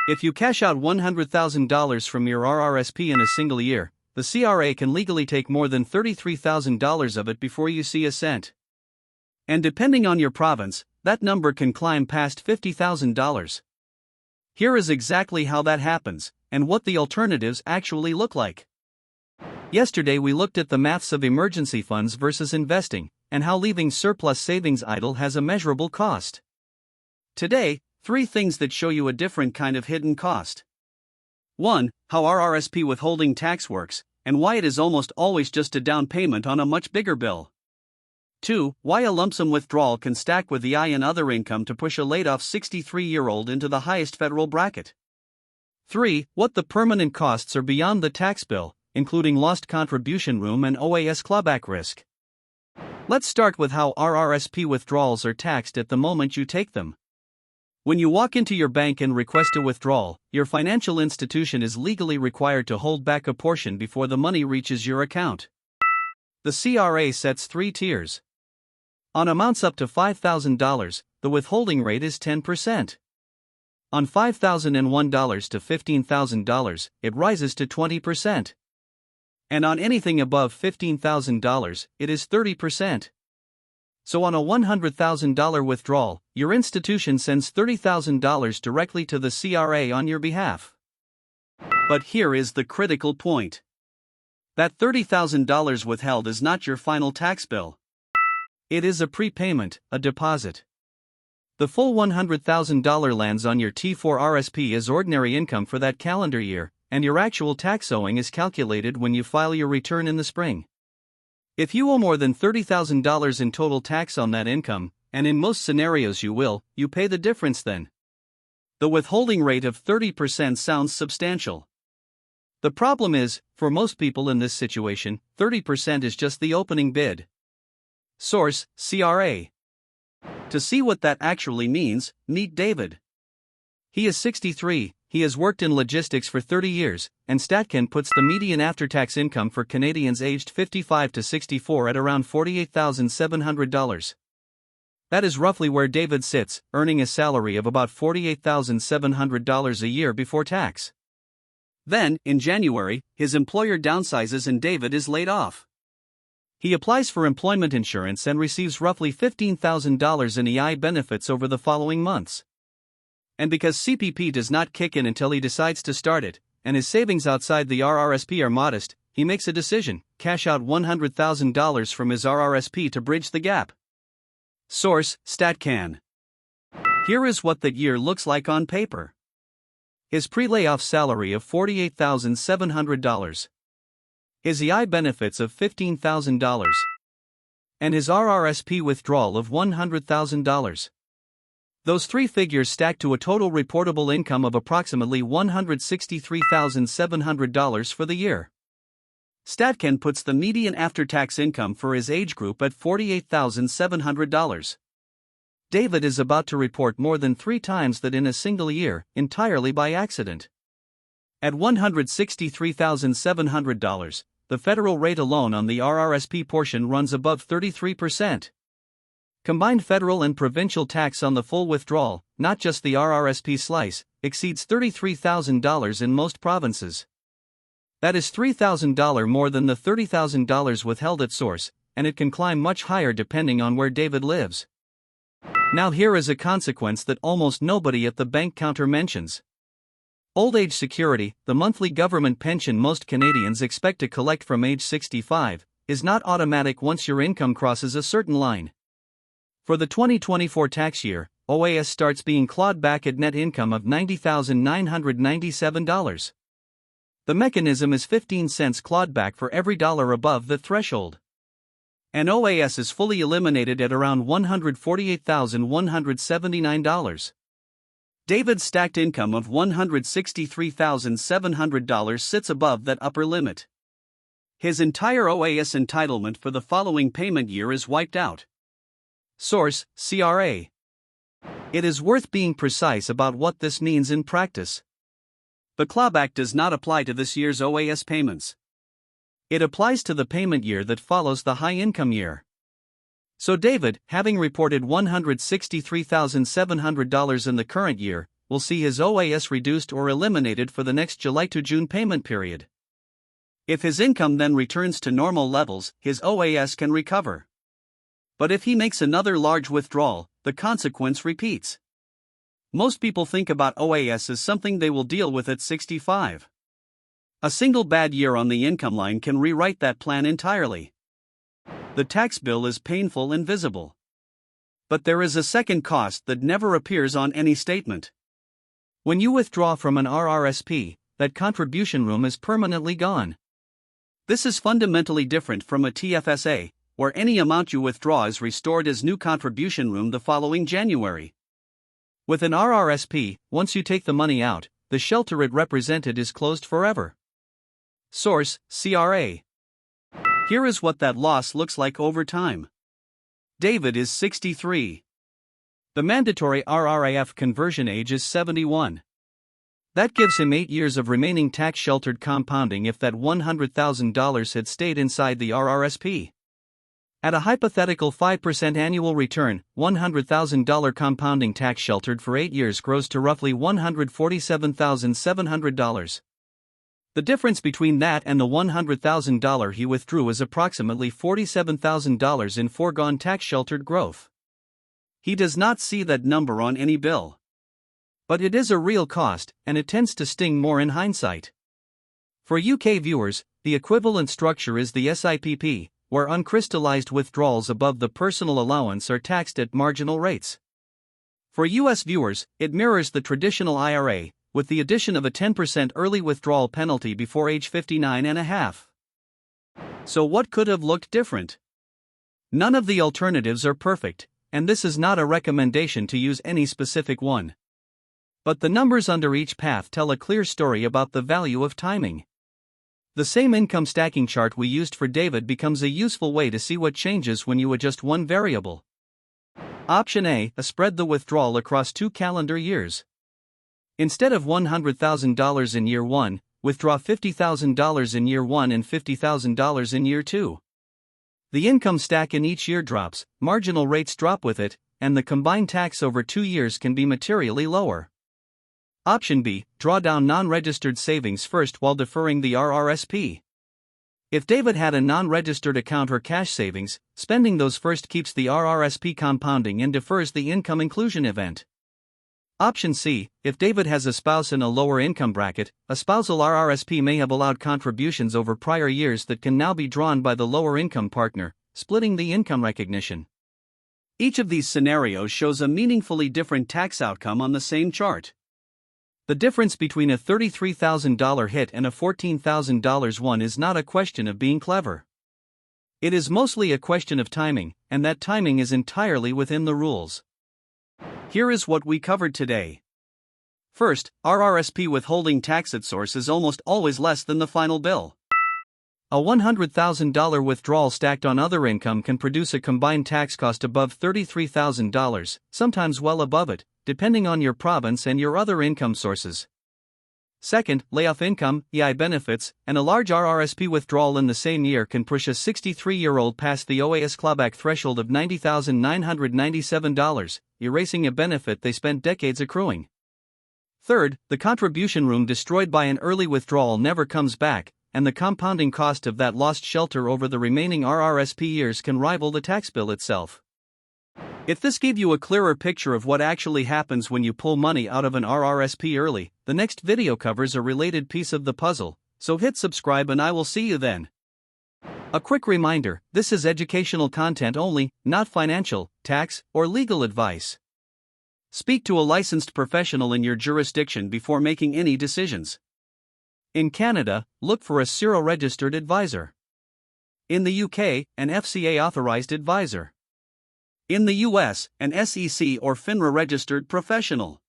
If you cash out $100,000 from your RRSP in a single year, the CRA can legally take more than $33,000 of it before you see a cent. And depending on your province, that number can climb past $50,000. Here is exactly how that happens, and what the alternatives actually look like. Yesterday we looked at the maths of emergency funds versus investing, and how leaving surplus savings idle has a measurable cost. Today, 3 things that show you a different kind of hidden cost. 1. How RRSP withholding tax works, and why it is almost always just a down payment on a much bigger bill. 2. Why a lump sum withdrawal can stack with the I and other income to push a laid-off 63-year-old into the highest federal bracket. 3. What the permanent costs are beyond the tax bill, including lost contribution room and OAS clawback risk. Let's start with how RRSP withdrawals are taxed at the moment you take them. When you walk into your bank and request a withdrawal, your financial institution is legally required to hold back a portion before the money reaches your account. The CRA sets 3 tiers. On amounts up to $5,000, the withholding rate is 10%. On $5,001 to $15,000, it rises to 20%. And on anything above $15,000, it is 30%. So on a $100,000 withdrawal, your institution sends $30,000 directly to the CRA on your behalf. But here is the critical point. That $30,000 withheld is not your final tax bill. It is a prepayment, a deposit. The full $100,000 lands on your T4 RSP as ordinary income for that calendar year, and your actual tax owing is calculated when you file your return in the spring. If you owe more than $30,000 in total tax on that income, and in most scenarios you pay the difference then. The withholding rate of 30% sounds substantial. The problem is, for most people in this situation, 30% is just the opening bid. Source: CRA. To see what that actually means, meet David. He is 63, he has worked in logistics for 30 years, and StatCan puts the median after-tax income for Canadians aged 55 to 64 at around $48,700. That is roughly where David sits, earning a salary of about $48,700 a year before tax. Then, in January, his employer downsizes and David is laid off. He applies for employment insurance and receives roughly $15,000 in EI benefits over the following months. And because CPP does not kick in until he decides to start it, and his savings outside the RRSP are modest, he makes a decision: cash out $100,000 from his RRSP to bridge the gap. Source: StatCan. Here is what that year looks like on paper. His pre-layoff salary of $48,700. His EI benefits of $15,000. And his RRSP withdrawal of $100,000. Those 3 figures stack to a total reportable income of approximately $163,700 for the year. StatCan puts the median after-tax income for his age group at $48,700. David is about to report more than 3 times that in a single year, entirely by accident. At $163,700, the federal rate alone on the RRSP portion runs above 33%. Combined federal and provincial tax on the full withdrawal, not just the RRSP slice, exceeds $33,000 in most provinces. That is $3,000 more than the $30,000 withheld at source, and it can climb much higher depending on where David lives. Now here is a consequence that almost nobody at the bank counter mentions. Old age security, the monthly government pension most Canadians expect to collect from age 65, is not automatic once your income crosses a certain line. For the 2024 tax year, OAS starts being clawed back at net income of $90,997. The mechanism is 15 cents clawed back for every dollar above the threshold. And OAS is fully eliminated at around $148,179. David's stacked income of $163,700 sits above that upper limit. His entire OAS entitlement for the following payment year is wiped out. Source: CRA. It is worth being precise about what this means in practice. The clawback does not apply to this year's OAS payments. It applies to the payment year that follows the high income year. So David, having reported $163,700 in the current year, will see his OAS reduced or eliminated for the next July to June payment period. If his income then returns to normal levels, his OAS can recover. But if he makes another large withdrawal, the consequence repeats. Most people think about OAS as something they will deal with at 65. A single bad year on the income line can rewrite that plan entirely. The tax bill is painful and visible. But there is a second cost that never appears on any statement. When you withdraw from an RRSP, that contribution room is permanently gone. This is fundamentally different from a TFSA, where any amount you withdraw is restored as new contribution room the following January. With an RRSP, once you take the money out, the shelter it represented is closed forever. Source: CRA. Here is what that loss looks like over time. David is 63. The mandatory RRAF conversion age is 71. That gives him 8 years of remaining tax-sheltered compounding if that $100,000 had stayed inside the RRSP. At a hypothetical 5% annual return, $100,000 compounding tax-sheltered for 8 years grows to roughly $147,700. The difference between that and the $100,000 he withdrew is approximately $47,000 in foregone tax-sheltered growth. He does not see that number on any bill. But it is a real cost, and it tends to sting more in hindsight. For UK viewers, the equivalent structure is the SIPP, where uncrystallised withdrawals above the personal allowance are taxed at marginal rates. For US viewers, it mirrors the traditional IRA, with the addition of a 10% early withdrawal penalty before age 59 and a half. So what could have looked different? None of the alternatives are perfect, and this is not a recommendation to use any specific one. But the numbers under each path tell a clear story about the value of timing. The same income stacking chart we used for David becomes a useful way to see what changes when you adjust one variable. Option A: spread the withdrawal across 2 calendar years. Instead of $100,000 in year 1, withdraw $50,000 in year 1 and $50,000 in year 2. The income stack in each year drops, marginal rates drop with it, and the combined tax over 2 years can be materially lower. Option B: draw down non-registered savings first while deferring the RRSP. If David had a non-registered account or cash savings, spending those first keeps the RRSP compounding and defers the income inclusion event. Option C: if David has a spouse in a lower income bracket, a spousal RRSP may have allowed contributions over prior years that can now be drawn by the lower income partner, splitting the income recognition. Each of these scenarios shows a meaningfully different tax outcome on the same chart. The difference between a $33,000 hit and a $14,000 one is not a question of being clever. It is mostly a question of timing, and that timing is entirely within the rules. Here is what we covered today. First, RRSP withholding tax at source is almost always less than the final bill. A $100,000 withdrawal stacked on other income can produce a combined tax cost above $33,000, sometimes well above it, depending on your province and your other income sources. Second, layoff income, EI benefits, and a large RRSP withdrawal in the same year can push a 63-year-old past the OAS clawback threshold of $90,997, erasing a benefit they spent decades accruing. Third, the contribution room destroyed by an early withdrawal never comes back, and the compounding cost of that lost shelter over the remaining RRSP years can rival the tax bill itself. If this gave you a clearer picture of what actually happens when you pull money out of an RRSP early, the next video covers a related piece of the puzzle, so hit subscribe and I will see you then. A quick reminder, this is educational content only, not financial, tax, or legal advice. Speak to a licensed professional in your jurisdiction before making any decisions. In Canada, look for a CIRO-registered advisor. In the UK, an FCA-authorized advisor. In the US, an SEC or FINRA registered professional.